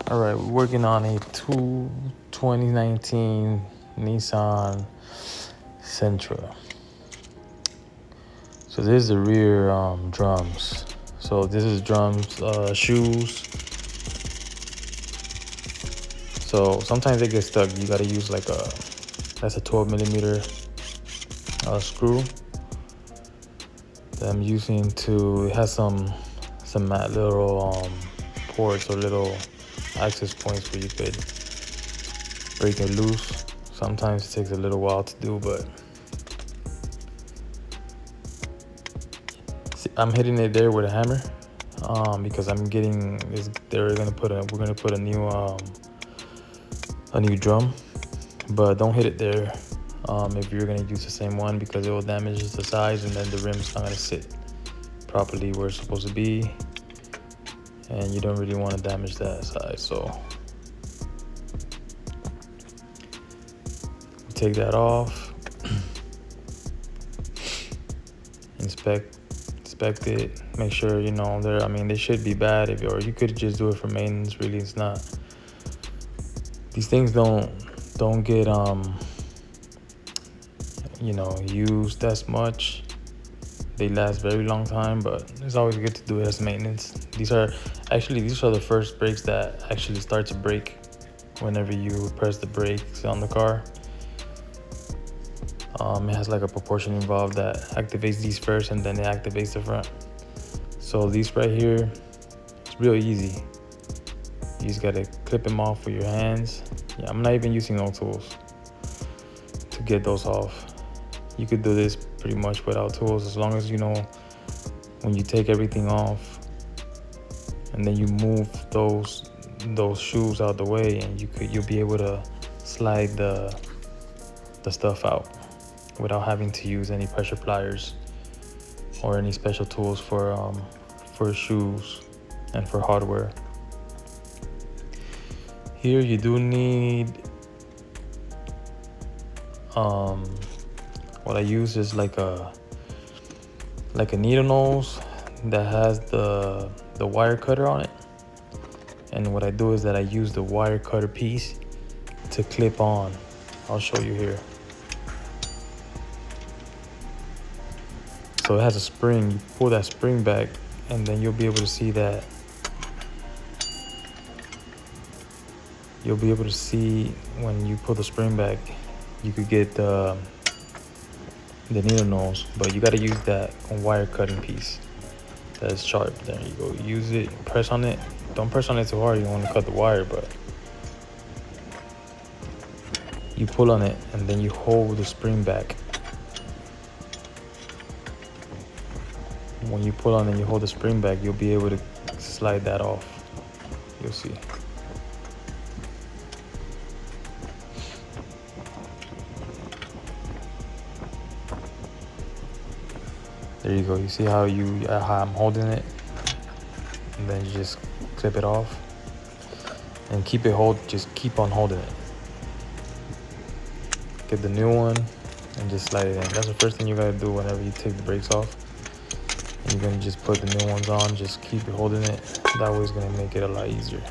All right, we're working on a 2019 Nissan Sentra. So this is the rear drums. So this is drums, shoes. So sometimes they get stuck. You gotta use like that's a 12 millimeter screw that I'm using to, it has some little ports or little access points where you could break it loose. Sometimes it takes a little while to do, but see, I'm hitting it there with a hammer because I'm getting this. We're gonna put a new drum, but don't hit it there if you're gonna use the same one, because it will damage the sides and then the rim's not gonna sit properly where it's supposed to be, and you don't really want to damage that side. So take that off, inspect it, make sure they should be bad, or you could just do it for maintenance. Really, it's not, these things don't get used as much. They last very long time, but it's always good to do it as maintenance. These are the first brakes that actually start to brake whenever you press the brakes on the car. It has like a proportion involved that activates these first, and then it activates the front. So these right here, it's real easy. You just gotta clip them off with your hands. Yeah, I'm not even using no tools to get those off. You could do this pretty much without tools, as long as when you take everything off and then you move those shoes out the way, and you'll be able to slide the stuff out without having to use any pressure pliers or any special tools for shoes and for hardware. Here you do need what I use is like a needle nose that has the wire cutter on it. And what I do is that I use the wire cutter piece to clip on. I'll show you here. So it has a spring. You pull that spring back, and then you'll be able to see that. You'll be able to see when you pull the spring back, you could get the needle nose, but you got to use that wire cutting piece that is sharp. There you go. Use it. Press on it. Don't press on it too hard. You don't want to cut the wire, but you pull on it, and then you hold the spring back. When you pull on it and you hold the spring back, you'll be able to slide that off. You'll see. There you go. You see how I'm holding it, and then you just clip it off and just keep on holding it. Get the new one and just slide it in. That's the first thing you gotta do whenever you take the brakes off. And you're gonna just put the new ones on. Just keep holding it. That way it's gonna make it a lot easier.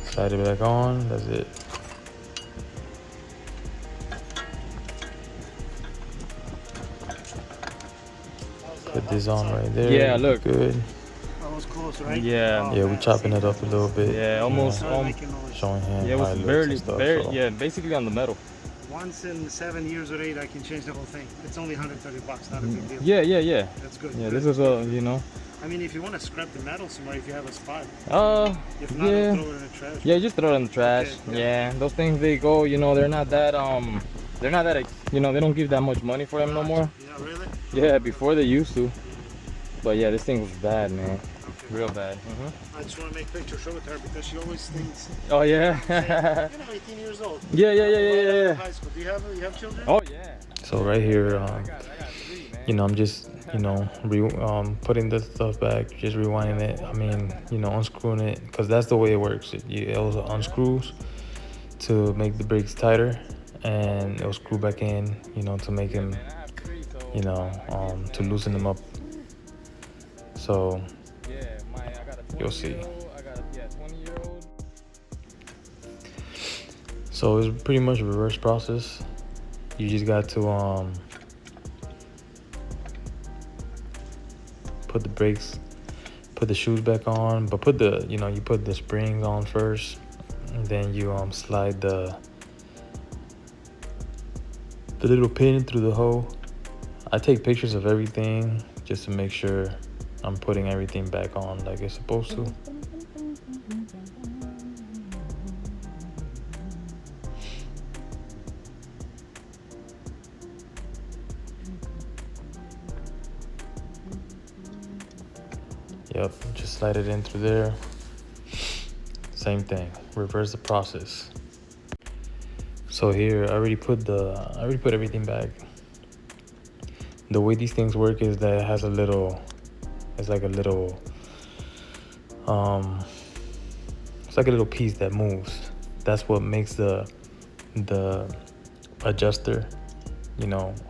Slide it back on. That's it. Put this on right there. Yeah, look. Good. Almost close, right? Yeah. Yeah, we're chopping it up a little bit. Yeah, almost. Showing him Yeah, it how was it looks barely, and stuff. So. yeah, basically on the metal. Once in 7 years or 8, I can change the whole thing. It's only $130, not a big deal. Yeah. That's good. Yeah, good. this is I mean, if you want to scrap the metal somewhere, if you have a spot. If not, yeah. throw it in the trash. Yeah, just throw it in the trash. Okay, yeah, those things, they go, they're not that, they don't give that much money for them no more. Yeah, really? Yeah, before they used to. But yeah, this thing was bad, man. Okay. Real bad. I just want to make pictures, show it to her, because she always thinks. Oh yeah. 18 years old. Yeah. High school. Do you have children? Oh yeah. So right here, I got 3, man. I'm just, putting the stuff back, just rewinding it. I mean, unscrewing it, because that's the way it works. It also unscrews to make the brakes tighter, and it'll screw back in, to make them, to loosen them up So Yeah, I got a 20 you'll see. year old. I got a 20-year-old. So it's pretty much a reverse process. You just got to put the brakes, put the shoes back on, but put the you put the springs on first, and then you slide the little pin through the hole. I take pictures of everything just to make sure I'm putting everything back on like it's supposed to. Yep, just slide it in through there. Same thing, reverse the process. So here I already put everything back. The way these things work is that it has it's like a little it's like a little piece that moves. That's what makes the adjuster,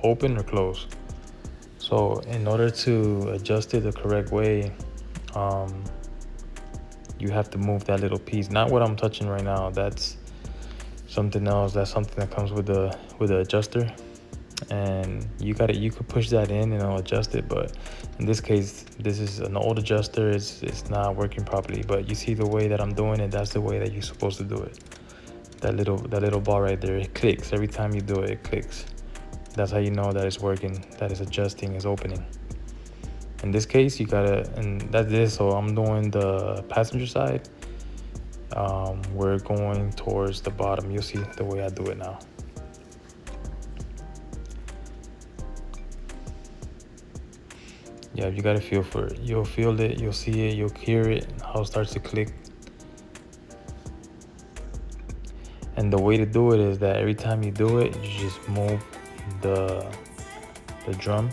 open or close. So in order to adjust it the correct way, you have to move that little piece. Not what I'm touching right now. That's something else. That's something that comes with the adjuster, and you could push that in and it'll adjust it. But in this case, this is an old adjuster. It's not working properly. But you see the way that I'm doing it. That's the way that you're supposed to do it. That little ball right there, it clicks every time you do it. It clicks. That's how you know that it's working. That it's adjusting. It's opening. In this case, you gotta, and that's it. So I'm doing the passenger side. We're going towards the bottom. You'll see the way I do it now. Yeah, you gotta feel for it. You'll feel it, you'll see it, you'll hear it, how it starts to click. And the way to do it is that every time you do it, you just move the drum.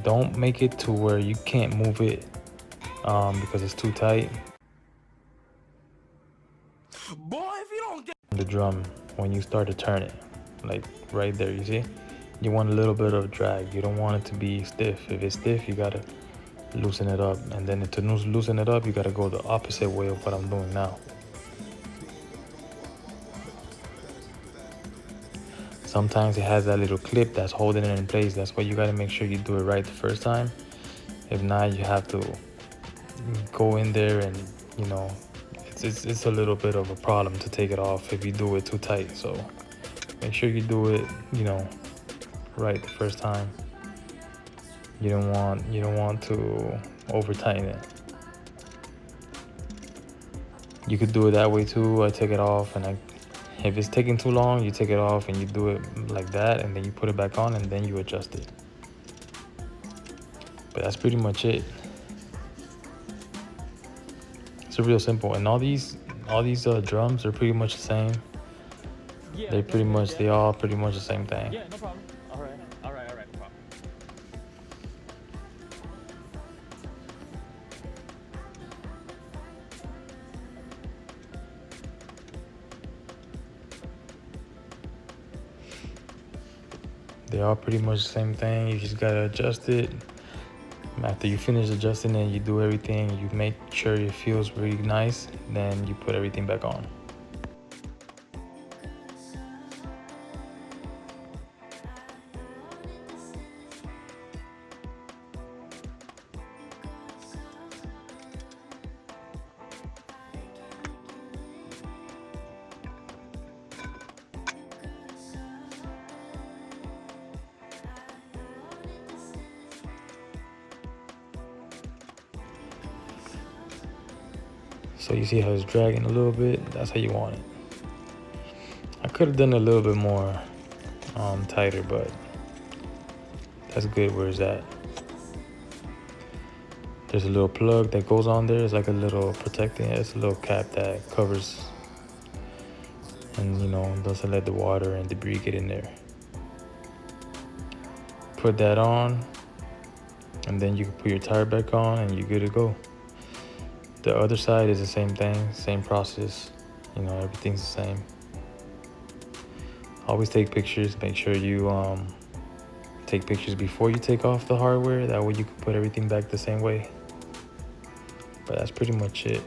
Don't make it to where you can't move it because it's too tight. Boy, if you don't get The drum when you start to turn it, like right there, you see? You want a little bit of drag. You don't want it to be stiff. If it's stiff, you gotta loosen it up. And then to loosen it up, you gotta go the opposite way of what I'm doing now. Sometimes it has that little clip that's holding it in place. That's why you gotta make sure you do it right the first time. If not, you have to go in there and it's a little bit of a problem to take it off if you do it too tight. So make sure you do it right the first time. You don't want to over tighten it. You could do it that way too. I take it off, and if it's taking too long, you take it off and you do it like that, and then you put it back on and then you adjust it. But that's pretty much it. It's real simple, and all these drums are pretty much the same. Yeah, They all pretty much the same thing. Yeah, no problem. All right, no problem. They all pretty much the same thing. You just gotta adjust it. After you finish adjusting it, you do everything. You make sure it feels really nice. Then you put everything back on. So you see how it's dragging a little bit? That's how you want it. I could have done a little bit more tighter, but that's good where it's at. There's a little plug that goes on there. It's like a little protecting. It's a little cap that covers and doesn't let the water and debris get in there. Put that on, and then you can put your tire back on and you're good to go. The other side is the same thing, same process. Everything's the same. Always take pictures. Make sure you take pictures before you take off the hardware. That way you can put everything back the same way. But that's pretty much it.